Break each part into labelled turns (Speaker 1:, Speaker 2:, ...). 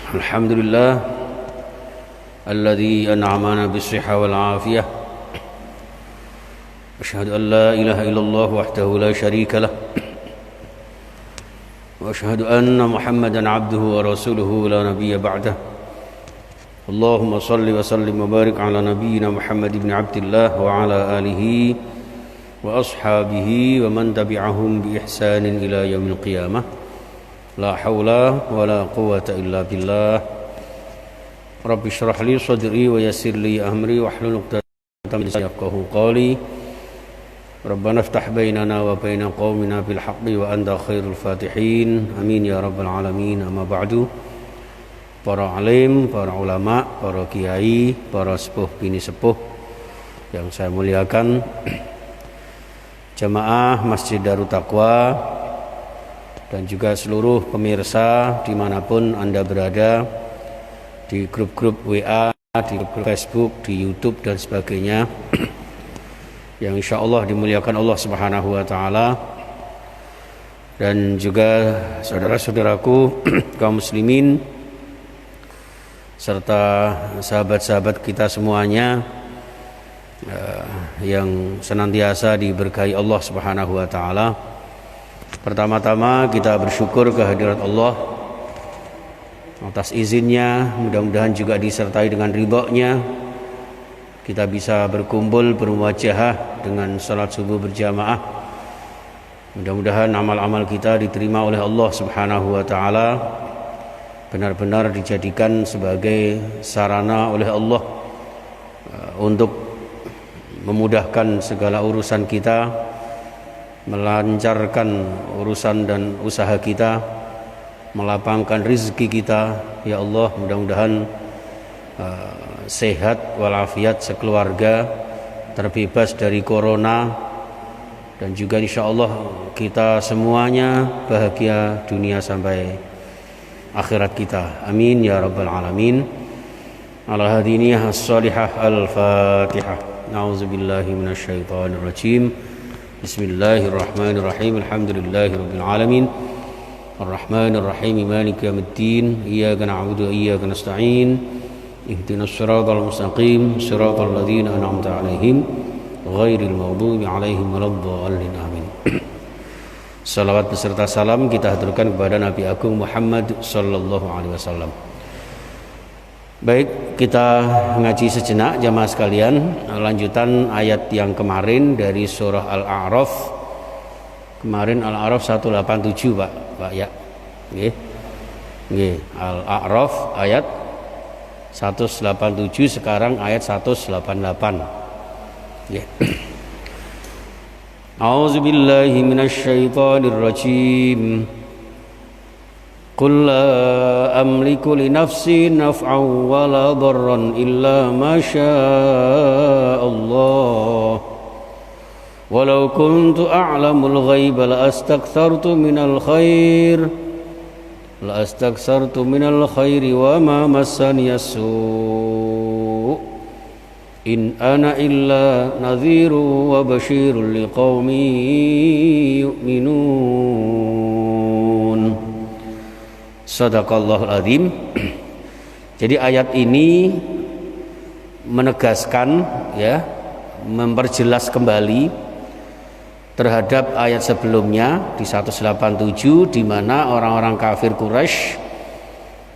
Speaker 1: الحمد لله الذي أنعمنا بالصحة والعافية أشهد أن لا إله إلا الله وحده لا شريك له وأشهد أن محمدا عبده ورسوله لا نبي بعده اللهم صل وسلم وبارك على نبينا محمد بن عبد الله وعلى آله وأصحابه ومن تبعهم بإحسان إلى يوم القيامة لا حول ولا قوة إلا بالله رب اشرح لي صدري ويسر لي أمري واحلل عقدة من لساني يفقهوا قولي ربنا افتح بيننا وبين قومنا بالحق وأنت خير الفاتحين آمين يا رب العالمين. أما بعد, para alim, para ulama, para kiai, para sepuh bini sepuh yang saya muliakan, jamaah Masjid Darut Taqwa dan juga seluruh pemirsa dimanapun Anda berada, di grup-grup WA, di grup Facebook, di YouTube dan sebagainya, yang insya Allah dimuliakan Allah Subhanahu wa Ta'ala, dan juga saudara-saudaraku kaum muslimin serta sahabat-sahabat kita semuanya yang senantiasa diberkahi Allah Subhanahu wa Ta'ala. Pertama-tama kita bersyukur kehadirat Allah atas izinnya, mudah-mudahan juga disertai dengan ridhonya kita bisa berkumpul bermuajahah dengan salat subuh berjamaah. Mudah-mudahan amal-amal kita diterima oleh Allah Subhanahu wa Ta'ala, benar-benar dijadikan sebagai sarana oleh Allah untuk memudahkan segala urusan kita, melancarkan urusan dan usaha kita, melapangkan rezeki kita. Ya Allah, mudah-mudahan sehat walafiat sekeluarga, terbebas dari corona, dan juga insya Allah kita semuanya bahagia dunia sampai akhirat kita. Amin ya rabbal alamin. Ala hadiniyah as-salihah al-fatihah. Na'udzubillahi minasyaitonir rajim. Bismillahirrahmanirrahim. Alhamdulillahirabbil alamin. Arrahmanir rahim. Maliki yaumiddin. Iyyaka na'budu wa iyyaka nasta'in. Ihdinas siratal mustaqim. Siratal ladzina an'amta 'alaihim ghairil maghdubi 'alaihim waladdallin. Amin. Salawat beserta salam kita haturkan kepada Nabi Agung Muhammad sallallahu alaihi wasallam. Baik, kita ngaji sejenak jamaah sekalian, lanjutan ayat yang kemarin dari surah Al-A'raf. Kemarin Al-A'raf 187, Pak ya. Nggih. Nggih, Al-A'raf ayat 187, sekarang ayat 188. Nggih. A'udzu billahi minasyaitonir rajim. Qul la amliku li nafsi naf'an wa la dharran illa ma syaa Allah. Walau kuntu a'lamul ghaiba la astakthartu minal khair wa ma massani as-su'. In ana illa nadhiru wa basyirun liqaumin yu'minun. Shadaqallahul azim. Jadi ayat ini menegaskan, ya, memperjelas kembali terhadap ayat sebelumnya di 187, di mana orang-orang kafir Quraisy,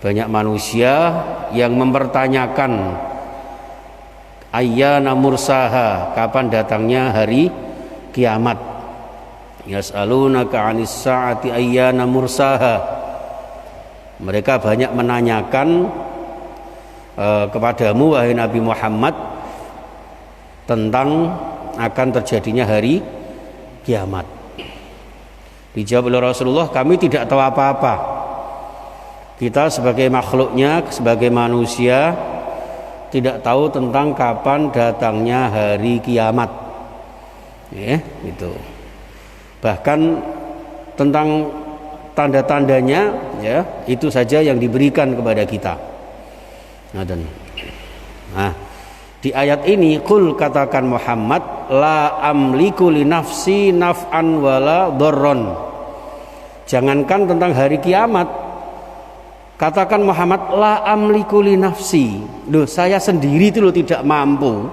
Speaker 1: banyak manusia yang mempertanyakan ayyana mursaha, kapan datangnya hari kiamat. Yas'alunaka 'anis sa'ati ayyana mursaha. Mereka banyak menanyakan kepadamu wahai Nabi Muhammad tentang akan terjadinya hari kiamat. Dijawab oleh Rasulullah, kami tidak tahu apa-apa. Kita sebagai makhluknya, sebagai manusia, tidak tahu tentang kapan datangnya hari kiamat. Ya, gitu. Bahkan tentang tanda-tandanya, ya, itu saja yang diberikan kepada kita. Nah, di ayat ini, qul, katakan Muhammad, la amliku li nafsi naf'an wala dharran. Jangankan tentang hari kiamat, Katakan Muhammad, la amliku li nafsi. Loh, saya sendiri itu loh tidak mampu,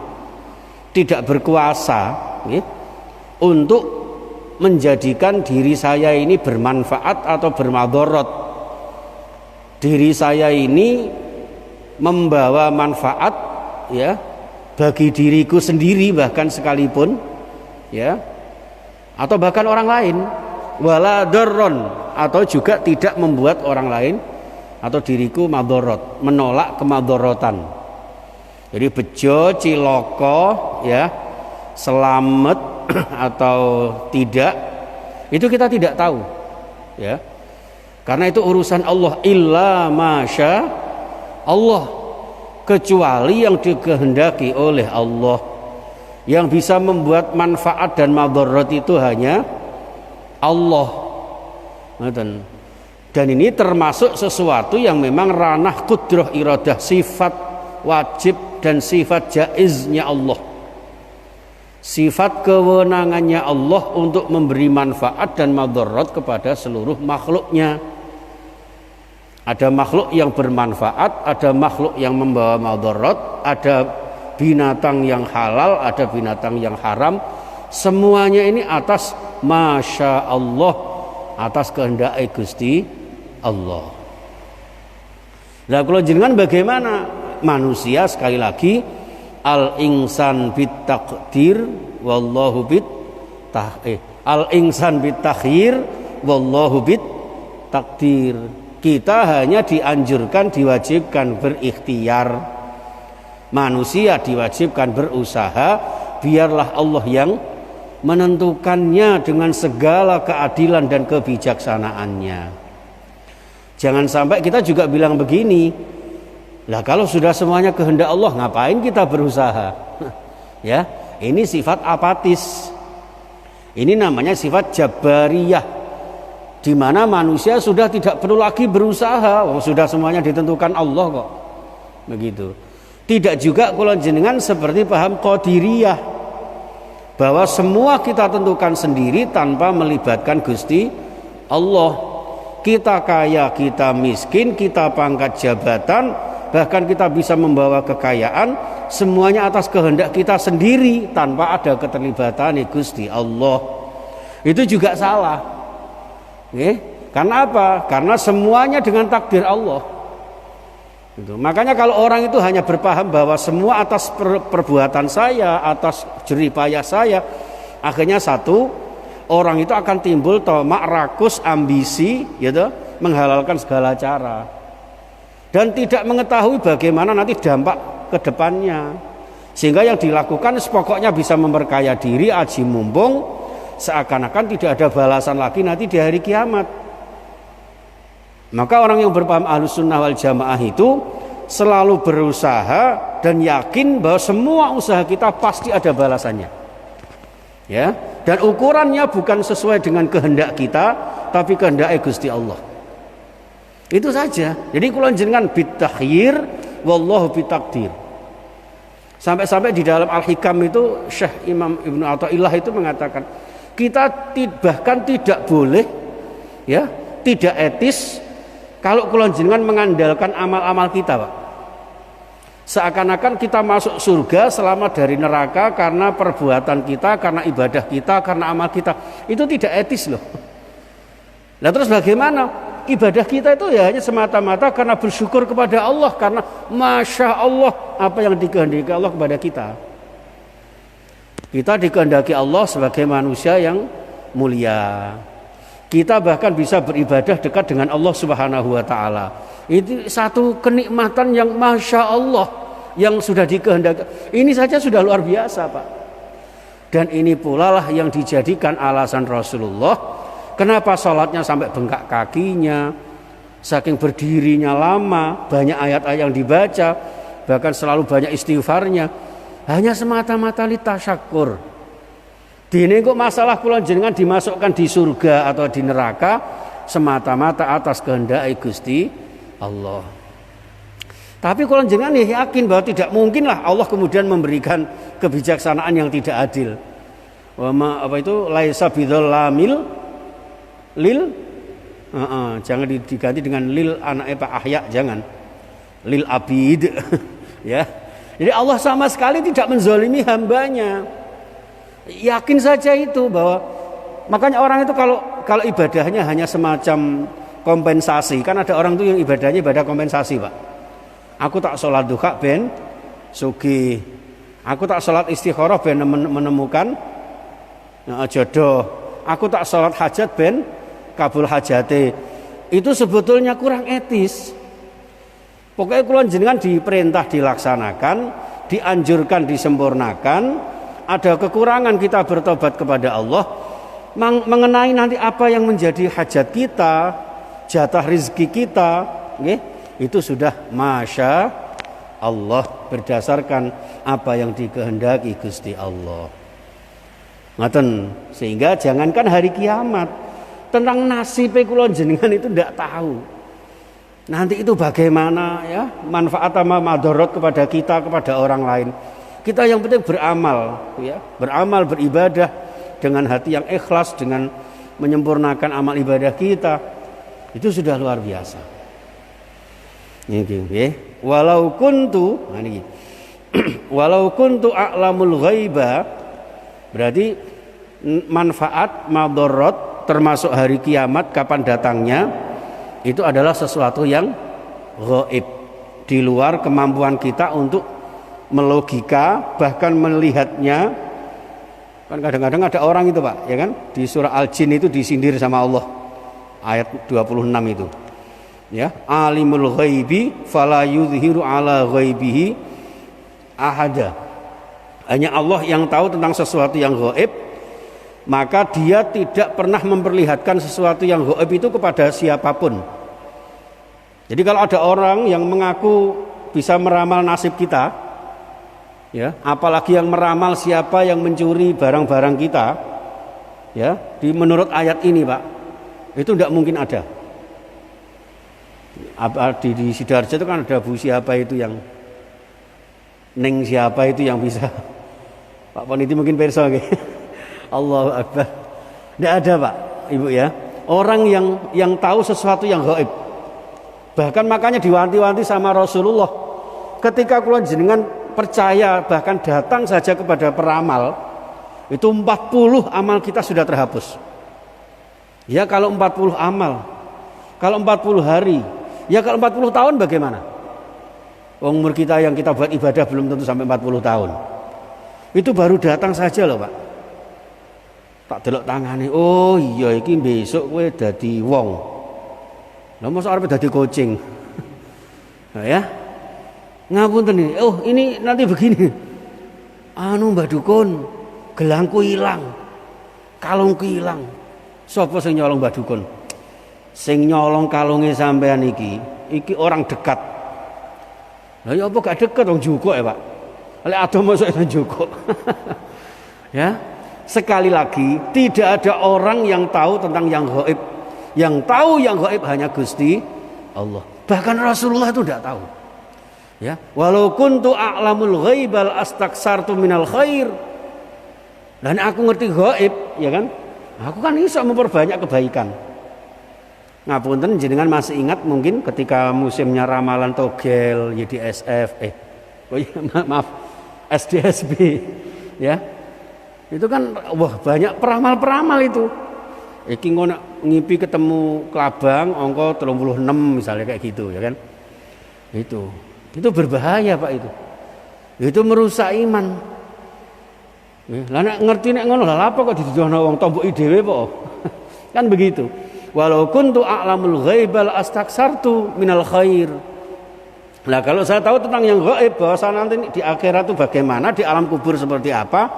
Speaker 1: tidak berkuasa untuk menjadikan diri saya ini bermanfaat atau bermadharat. Diri saya ini membawa manfaat ya bagi diriku sendiri bahkan sekalipun ya, atau bahkan orang lain, wala darron, atau juga tidak membuat orang lain atau diriku madharat, menolak kemadharatan. Jadi bejo, ciloko ya, selamat atau tidak, itu kita tidak tahu ya, karena itu urusan Allah. Illa masya Allah, kecuali yang dikehendaki oleh Allah. Yang bisa membuat manfaat dan madharat itu hanya Allah. Dan ini termasuk sesuatu yang memang ranah kudrah iradah, sifat wajib dan sifat jaiznya Allah. Sifat kewenangannya Allah untuk memberi manfaat dan madharat kepada seluruh makhluknya. Ada makhluk yang bermanfaat, ada makhluk yang membawa madharat, ada binatang yang halal, ada binatang yang haram. Semuanya ini atas masya Allah, atas kehendak Gusti Allah. Nah, kalau jenengan bagaimana? Manusia sekali lagi, al insan bit taqdir wallahu bit al insan bit takhir wallahu bit takdir. Kita hanya dianjurkan, diwajibkan berikhtiar. Manusia diwajibkan berusaha, biarlah Allah yang menentukannya dengan segala keadilan dan kebijaksanaannya. Jangan sampai kita juga bilang begini, lah kalau sudah semuanya kehendak Allah, ngapain kita berusaha? Ya, ini sifat apatis. Ini namanya sifat jabariyah, di mana manusia sudah tidak perlu lagi berusaha, sudah semuanya ditentukan Allah kok. Begitu. Tidak juga kalau jenengan seperti paham qadiriyah, bahwa semua kita tentukan sendiri tanpa melibatkan Gusti Allah. Kita kaya, kita miskin, kita pangkat jabatan, bahkan kita bisa membawa kekayaan, semuanya atas kehendak kita sendiri tanpa ada keterlibatan Gusti Allah. Itu juga salah. Karena apa? Karena semuanya dengan takdir Allah. Gitu. Makanya kalau orang itu hanya berpaham bahwa semua atas perbuatan saya, atas jerih payah saya, akhirnya satu, orang itu akan timbul tamak, rakus, ambisi, gitu, menghalalkan segala cara, dan tidak mengetahui bagaimana nanti dampak ke depannya. Sehingga yang dilakukan pokoknya bisa memperkaya diri, aji mumpung, seakan-akan tidak ada balasan lagi nanti di hari kiamat. Maka orang yang berpaham Ahlus Sunnah wal Jamaah itu selalu berusaha dan yakin bahwa semua usaha kita pasti ada balasannya. Ya, dan ukurannya bukan sesuai dengan kehendak kita, tapi kehendak Gusti Allah. Itu saja. Jadi kalau jenengan bitakhir, wallahu bitakdir. Sampai-sampai di dalam Al-Hikam itu Syekh Imam Ibnu Athaillah itu mengatakan, kita bahkan tidak boleh, ya, tidak etis kalau jenengan mengandalkan amal-amal kita, Pak. Seakan-akan kita masuk surga selamat dari neraka karena perbuatan kita, karena ibadah kita, karena amal kita. Itu tidak etis loh. Nah terus bagaimana? Ibadah kita itu ya hanya semata-mata karena bersyukur kepada Allah, karena masya Allah apa yang dikehendaki Allah kepada kita. Kita dikehendaki Allah sebagai manusia yang mulia. Kita bahkan bisa beribadah dekat dengan Allah Subhanahu wa Ta'ala. Itu satu kenikmatan yang masya Allah yang sudah dikehendaki. Ini saja sudah luar biasa, Pak. Dan ini pula lah yang dijadikan alasan Rasulullah kenapa sholatnya sampai bengkak kakinya, saking berdirinya lama, banyak ayat-ayat yang dibaca, bahkan selalu banyak istighfarnya, hanya semata-mata litasyakur. Dene kok masalah kula jenengan dimasukkan di surga atau di neraka semata-mata atas kehendak Gusti Allah. Tapi kalau jenengan yakin bahwa tidak mungkinlah Allah kemudian memberikan kebijaksanaan yang tidak adil. Laisa bidzallamil lil Jangan diganti dengan lil anake Pak Ahya, jangan. Lil abid. Ya. Jadi Allah sama sekali tidak menzalimi hambanya. Yakin saja itu bahwa makanya orang itu kalau ibadahnya hanya semacam kompensasi, kan ada orang tuh yang ibadahnya ibadah kompensasi, Pak. Aku tak sholat duha ben sugih. Aku tak sholat istikharah ben menemukan jodoh. Aku tak sholat hajat ben kabul hajate. Itu sebetulnya kurang etis. Pokoknya kula jenengan diperintah dilaksanakan, dianjurkan disempurnakan. Ada kekurangan kita bertobat kepada Allah. Mengenai nanti apa yang menjadi hajat kita, jatah rezeki kita, itu sudah masya Allah berdasarkan apa yang dikehendaki Gusti Allah. Ngaten, sehingga jangankan hari kiamat, tentang nasib kula jenengan itu tidak tahu. Nanti itu bagaimana ya, manfaat sama madarat kepada kita, kepada orang lain. Kita yang penting beramal, ya, beramal beribadah dengan hati yang ikhlas, dengan menyempurnakan amal ibadah kita. Itu sudah luar biasa. Ini, walau kuntu, nah ini, walau kuntu a'lamul ghaiba, berarti manfaat madarat termasuk hari kiamat kapan datangnya itu adalah sesuatu yang gaib, di luar kemampuan kita untuk melogika bahkan melihatnya. Kan kadang-kadang ada orang itu, Pak, ya kan, di surah Al-Jin itu disindir sama Allah ayat 26 itu, ya, alimul ghaibi fala yudhiru ala ghaibihi ahada. Hanya Allah yang tahu tentang sesuatu yang gaib, maka dia tidak pernah memperlihatkan sesuatu yang gaib itu kepada siapapun. Jadi kalau ada orang yang mengaku bisa meramal nasib kita, ya, apalagi yang meramal siapa yang mencuri barang-barang kita, ya, menurut ayat ini, Pak, itu tidak mungkin ada. Di Sidoarjo itu kan ada Bu siapa itu yang Neng siapa itu yang bisa, Pak Poniti mungkin perso, Allahu Akbar. Tidak ada, Pak, Ibu, ya, orang yang tahu sesuatu yang gaib. Bahkan makanya diwanti-wanti sama Rasulullah ketika kula jenengan percaya, bahkan datang saja kepada peramal, itu 40 amal kita sudah terhapus. Ya kalau 40 amal, kalau 40 hari, ya kalau 40 tahun bagaimana? Umur kita yang kita buat ibadah belum tentu sampai 40 tahun. Itu baru datang saja loh, Pak. Tak delok tangane, oh iya iki besok kowe dadi wong. Lah mosok arep dadi kucing. Nah, ya. Ngapunten ini, oh ini nanti begini. Anu Mbah Dukun, gelangku hilang, kalungku hilang. Sapa sing nyolong Mbah Dukun? Sing nyolong kalunge sampean iki orang dekat. Lah ya apa gak dekat wong jukuk ya, Pak. Lek ado mosok jukuk. Ya. Sekali lagi, tidak ada orang yang tahu tentang yang gaib. Yang tahu yang gaib hanya Gusti Allah. Bahkan Rasulullah itu tidak tahu. Ya, walau kuntu a'lamul ghaibal astaksartu minal khair. Dan aku ngerti gaib, ya kan? Aku kan bisa memperbanyak kebaikan. Ngapunten jenengan masih ingat mungkin ketika musimnya ramalan togel YDSF, maaf, SDSB, ya. Itu kan wah banyak peramal-peramal itu. Iki ngono ngimpi ketemu kelabang angka 36 misalnya kayak gitu, ya kan? Itu berbahaya, Pak, itu merusak iman. Lah nek ngerti nek ngono lah apa kok diduduhno wong tomboki dhewe po. Kan begitu. Walau kuntu a'lamul ghaibal astaksartu minal khair. Nah, kalau saya tahu tentang yang gaib, bahwa nanti di akhirat itu bagaimana, di alam kubur seperti apa,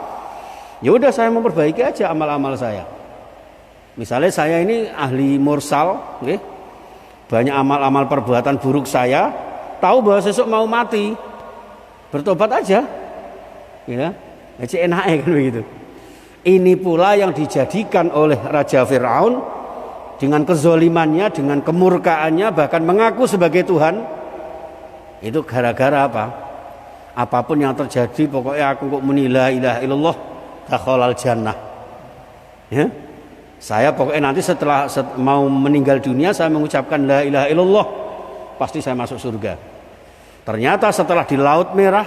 Speaker 1: ya udah saya memperbaiki aja amal-amal saya. Misalnya saya ini ahli mursal, banyak amal-amal perbuatan buruk saya, tahu bahwa sesuk mau mati, bertobat aja, ya, enak kan begitu. Ini pula yang dijadikan oleh Raja Fir'aun dengan kezolimannya, dengan kemurkaannya, bahkan mengaku sebagai Tuhan. Itu gara-gara apa? Apapun yang terjadi, pokoknya aku kok muni la ilaha illallah dakhalal jannah. Ya. Saya pokoknya nanti setelah mau meninggal dunia saya mengucapkan la ilaha illallah, pasti saya masuk surga. Ternyata setelah di Laut Merah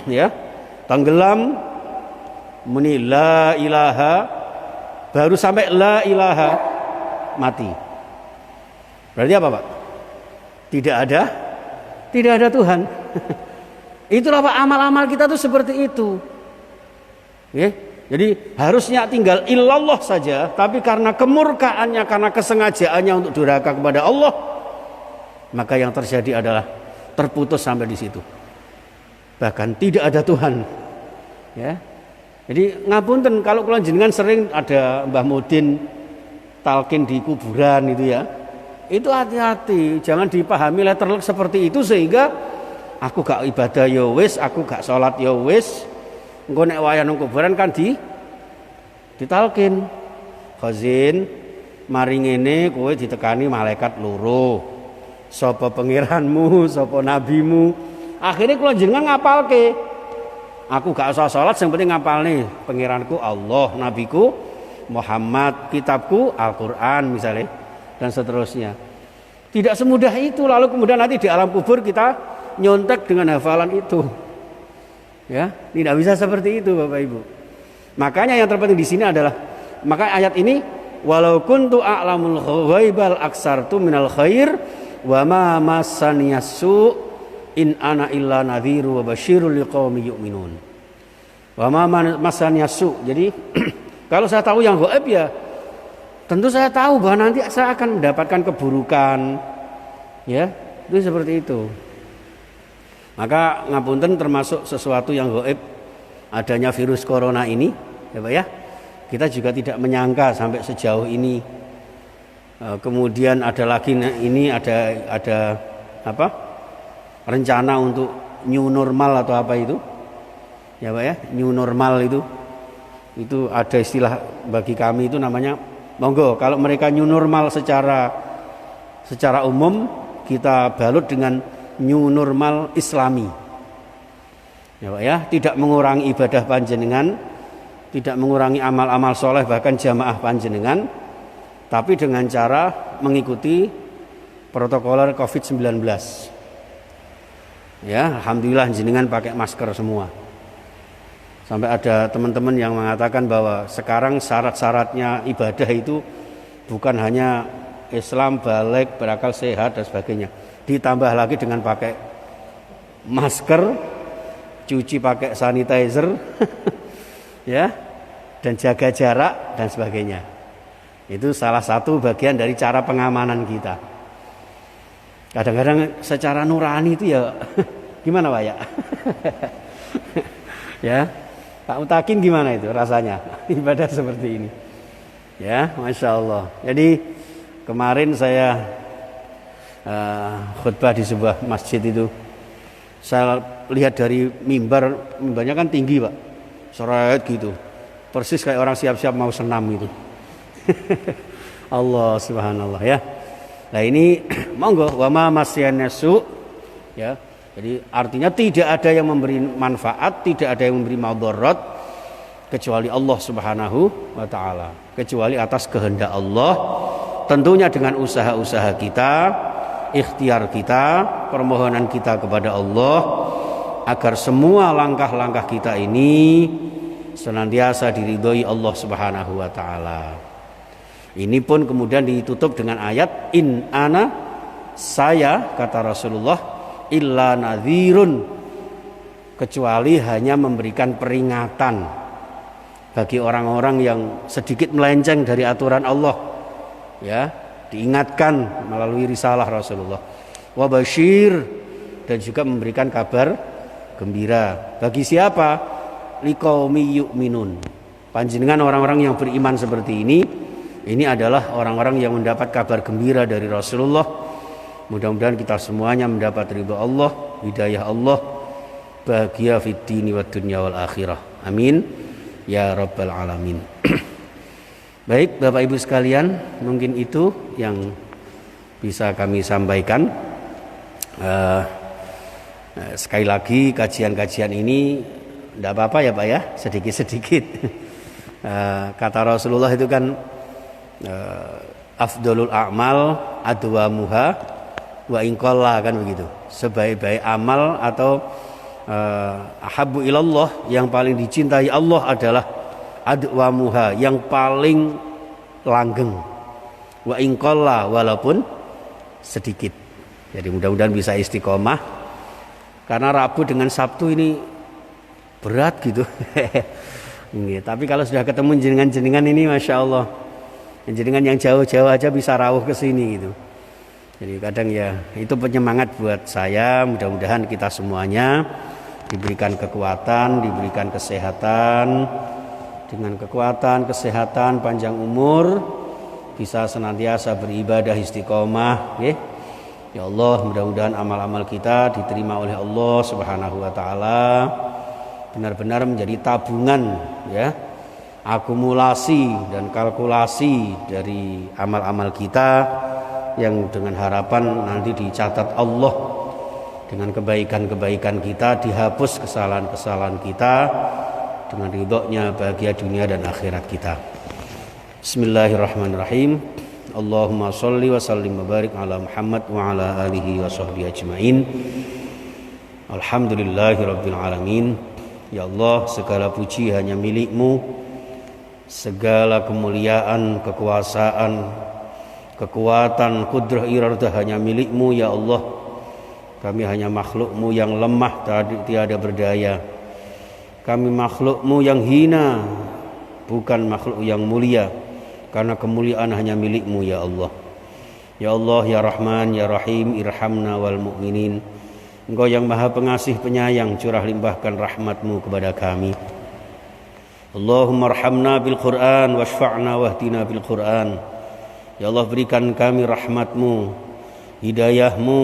Speaker 1: ya, tenggelam muni la ilaha, baru sampai la ilaha mati. Berarti apa, Pak? Tidak ada Tuhan. Itulah Pak, amal-amal kita tuh seperti itu. Ya. Jadi harusnya tinggal illallah saja, tapi karena kemurkaannya, karena kesengajaannya untuk durhaka kepada Allah, maka yang terjadi adalah terputus sampai di situ. Bahkan tidak ada Tuhan. Ya. Jadi ngapunten kalau kula jenengan sering ada Mbah Mudin talqin di kuburan itu ya. Itu hati-hati, jangan dipahami letterlek seperti itu sehingga aku gak ibadah ya wis, aku gak sholat ya wis. Engko nek wayah nang kuburan kan ditalkin. Khazin, mari ngene kowe ditekani malaikat loro. Sapa pangeranmu, sapa nabimu. Akhirnya kula jenengan ngapalke. Aku gak usah sholat, yang penting ngapalne pangeranku Allah, nabiku Muhammad, kitabku Al-Qur'an misalnya, dan seterusnya. Tidak semudah itu. Lalu kemudian nanti di alam kubur kita nyontek dengan hafalan itu. Ya, tidak bisa seperti itu Bapak Ibu. Makanya yang terpenting di sini adalah, maka ayat ini walau kuntu a'lamul ghaibal aksartu minal khair wa ma massaniyasu in ana illa nadhiru wa basyirul liqaumin yu'minun. Wa ma massaniyasu. Jadi kalau saya tahu yang gaib ya tentu saya tahu bahwa nanti saya akan mendapatkan keburukan. Ya, itu seperti itu. Maka ngapunten termasuk sesuatu yang gaib adanya virus corona ini, ya Pak ya. Kita juga tidak menyangka sampai sejauh ini. Kemudian ada lagi ini ada apa? Rencana untuk new normal atau apa itu? Ya Pak ya, new normal itu ada istilah bagi kami itu namanya, monggo kalau mereka new normal secara umum, kita balut dengan new normal Islami. Ya Pak ya, tidak mengurangi ibadah panjenengan, tidak mengurangi amal-amal soleh bahkan jamaah panjenengan, tapi dengan cara mengikuti protokol COVID-19. Ya, alhamdulillah jenengan pakai masker semua. Sampai ada teman-teman yang mengatakan bahwa sekarang syarat-syaratnya ibadah itu bukan hanya Islam, balik, berakal sehat dan sebagainya. Ditambah lagi dengan pakai masker, cuci pakai sanitizer, ya, dan jaga jarak dan sebagainya. Itu salah satu bagian dari cara pengamanan kita. Kadang-kadang secara nurani itu ya gimana Pak ya? Ya, Pak Mutakin gimana itu rasanya ibadah seperti ini? Ya, Masya Allah. Jadi kemarin saya khutbah di sebuah masjid itu, saya lihat dari mimbarnya kan tinggi Pak, seret gitu, persis kayak orang siap-siap mau senam gitu. Allah subhanallah ya. Nah ini monggo wama masyanasu ya. Jadi artinya tidak ada yang memberi manfaat, tidak ada yang memberi madarat kecuali Allah subhanahu wa ta'ala, kecuali atas kehendak Allah, tentunya dengan usaha-usaha kita, ikhtiar kita, permohonan kita kepada Allah agar semua langkah-langkah kita ini senantiasa diridhoi Allah Subhanahu wa taala. Ini pun kemudian ditutup dengan ayat in ana, saya kata Rasulullah, illa nadhirun, kecuali hanya memberikan peringatan bagi orang-orang yang sedikit melenceng dari aturan Allah. Ya, diingatkan melalui risalah Rasulullah. Wa basyir, dan juga memberikan kabar gembira. Bagi siapa? Liqaumi yu'minun. Panjenengan orang-orang yang beriman seperti ini adalah orang-orang yang mendapat kabar gembira dari Rasulullah. Mudah-mudahan kita semuanya mendapat ridha Allah, hidayah Allah, bahagia fid dini wad dunya wal akhirah. Amin ya rabbal alamin. Baik Bapak Ibu sekalian, mungkin itu yang bisa kami sampaikan. Sekali lagi kajian-kajian ini tidak apa-apa ya Pak ya, sedikit-sedikit. Kata Rasulullah itu kan afdalul a'mal adwamuha wa in qalla, kan begitu. Sebaik-baik amal atau ahabbu ilallah, yang paling dicintai Allah adalah adwamuha, yang paling langgeng, wa in qalla, walaupun sedikit. Jadi mudah-mudahan bisa istiqomah, karena Rabu dengan Sabtu ini berat gitu. Tapi kalau sudah ketemu jenengan-jenengan ini Masya Allah, jenengan yang jauh-jauh aja bisa rawuh ke sini gitu. Jadi kadang ya itu penyemangat buat saya. Mudah-mudahan kita semuanya diberikan kekuatan, diberikan kesehatan. Dengan kekuatan, kesehatan, panjang umur, bisa senantiasa beribadah istiqomah. Ya Allah, mudah-mudahan amal-amal kita diterima oleh Allah Subhanahu wa taala, benar-benar menjadi tabungan, ya, akumulasi dan kalkulasi dari amal-amal kita, yang dengan harapan nanti dicatat Allah dengan kebaikan-kebaikan kita, dihapus kesalahan-kesalahan kita, dengan ridhonya bahagia dunia dan akhirat kita. Bismillahirrahmanirrahim. Allahumma sholli wa sallim wa barik ala Muhammad wa ala alihi wa sahbihi ajma'in. Alhamdulillahi rabbil alamin. Ya Allah, segala puji hanya milik-Mu, segala kemuliaan, kekuasaan, kekuatan, kudrah, iradah hanya milik-Mu ya Allah. Kami hanya makhluk-Mu yang lemah, tiada berdaya. Kami makhluk-Mu yang hina, bukan makhluk yang mulia, karena kemuliaan hanya milik-Mu ya Allah. Ya Allah, ya Rahman, ya Rahim, irhamna wal mu'minin. Engkau yang maha pengasih penyayang, curah limpahkan rahmat-Mu kepada kami. Allahumma arhamna bil Qur'an washfa'na wahdina bil Qur'an. Ya Allah, berikan kami rahmat-Mu, hidayah-Mu,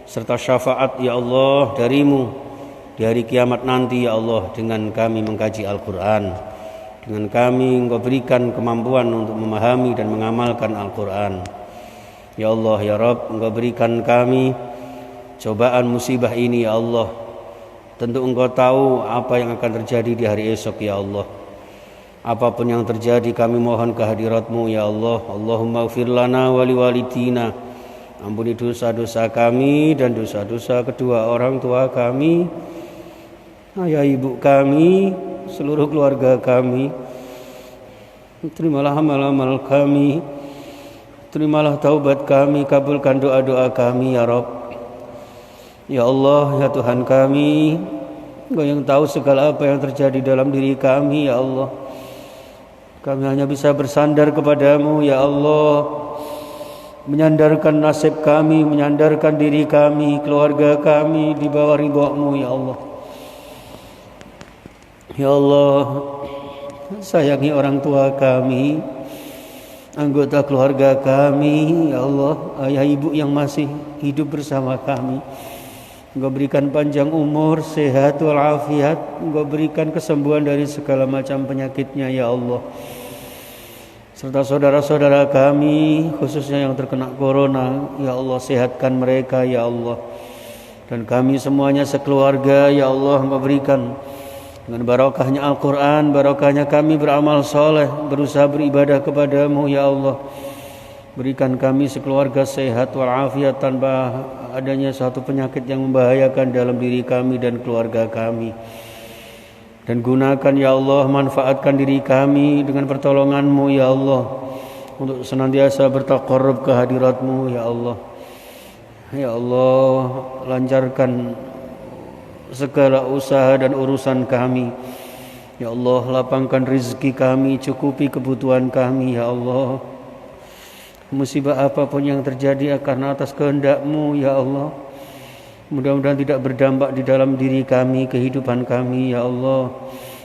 Speaker 1: serta syafaat ya Allah dari-Mu di hari kiamat nanti ya Allah, dengan kami mengkaji Al-Quran, dengan kami Engkau berikan kemampuan untuk memahami dan mengamalkan Al-Quran. Ya Allah, ya Rabb, Engkau berikan kami cobaan musibah ini ya Allah. Tentu Engkau tahu apa yang akan terjadi di hari esok ya Allah. Apapun yang terjadi, kami mohon kehadirat-Mu ya Allah. Allahumma ighfir lana wa liwalidina. Ampuni dosa-dosa kami dan dosa-dosa kedua orang tua kami, ayah ibu kami, seluruh keluarga kami. Terimalah amal-amal kami, terimalah taubat kami, kabulkan doa-doa kami ya Rabb. Ya Allah, ya Tuhan kami, Engkau yang tahu segala apa yang terjadi dalam diri kami ya Allah. Kami hanya bisa bersandar kepadamu ya Allah, menyandarkan nasib kami, menyandarkan diri kami, keluarga kami di bawah ridha-Mu ya Allah. Ya Allah, sayangi orang tua kami, anggota keluarga kami ya Allah, ayah ibu yang masih hidup bersama kami. Engkau berikan panjang umur, sehat walafiat. Engkau berikan kesembuhan dari segala macam penyakitnya ya Allah. Serta saudara-saudara kami, khususnya yang terkena corona, ya Allah, sehatkan mereka ya Allah. Dan kami semuanya sekeluarga ya Allah, Engkau berikan dengan barokahnya Al-Quran, barokahnya kami beramal soleh, berusaha beribadah kepadamu ya Allah. Berikan kami sekeluarga sehat walafiat tanpa adanya satu penyakit yang membahayakan dalam diri kami dan keluarga kami. Dan gunakan ya Allah, manfaatkan diri kami dengan pertolongan-Mu ya Allah, untuk senantiasa bertaqarrub ke hadirat-Mu ya Allah. Ya Allah, lancarkan segala usaha dan urusan kami. Ya Allah, lapangkan rezeki kami, cukupi kebutuhan kami ya Allah. Musibah apapun yang terjadi karena atas kehendak-Mu ya Allah, mudah-mudahan tidak berdampak di dalam diri kami, kehidupan kami ya Allah.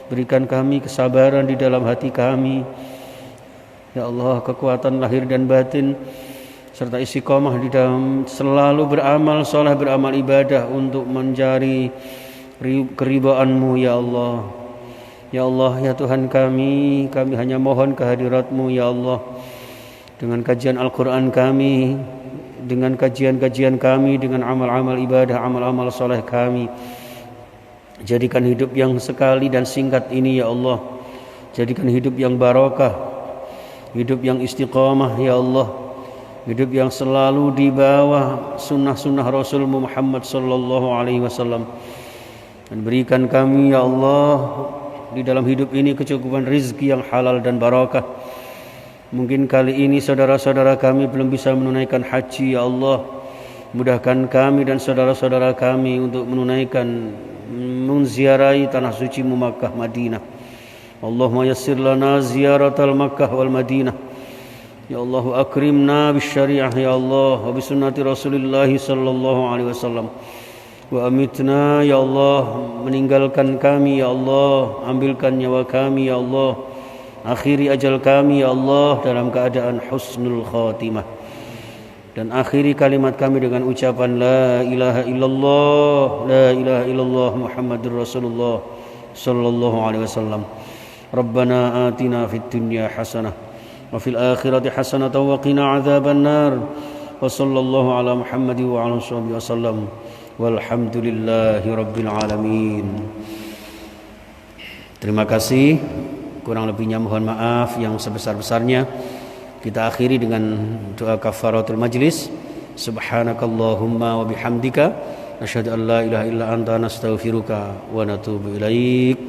Speaker 1: Berikan kami kesabaran di dalam hati kami ya Allah, kekuatan lahir dan batin, serta istiqomah di dalam selalu beramal soleh, beramal ibadah untuk mencari keridhaan-Mu ya Allah. Ya Allah, ya Tuhan kami hanya mohon kehadirat-Mu ya Allah. Dengan kajian Al-Quran kami, dengan kajian-kajian kami, dengan amal-amal ibadah, amal-amal soleh kami, jadikan hidup yang sekali dan singkat ini ya Allah, jadikan hidup yang barokah, hidup yang istiqamah ya Allah, hidup yang selalu di bawah sunnah-sunnah Rasul Muhammad sallallahu alaihi wasallam. Dan berikan kami ya Allah di dalam hidup ini kecukupan rizki yang halal dan barakah. Mungkin kali ini saudara-saudara kami belum bisa menunaikan haji ya Allah, mudahkan kami dan saudara-saudara kami untuk menunaikan menziarahi tanah suci Makkah Madinah. Allahumma yassir lana ziyaratal Makkah wal Madinah. Ya Allah akrimna bisyariah ya Allah wa bisunnati Rasulillah sallallahu alaihi wasallam. Wa amitna ya Allah, meninggalkan kami ya Allah, ambilkan nyawa kami ya Allah, akhiri ajal kami ya Allah dalam keadaan husnul khatimah. Dan akhiri kalimat kami dengan ucapan la ilaha illallah, la ilaha illallah Muhammadur Rasulullah sallallahu alaihi wasallam. Rabbana atina fid dunya hasanah wa fil akhirati hasanah wa qina adzaban nar. Wa sallallahu ala Muhammad wa ala alihi wasallam. Walhamdulillahi rabbil alamin. Terima kasih. Kurang lebihnya mohon maaf yang sebesar-besarnya. Kita akhiri dengan doa kafaratul majlis. Subhanakallahumma wa bihamdika asyhadu an la ilaha illa anta nastaghfiruka wa natubu ilaik.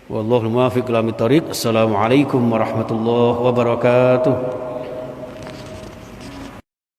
Speaker 1: Wallahu muwaffiq ila thoriq. Assalamualaikum warahmatullahi wabarakatuh.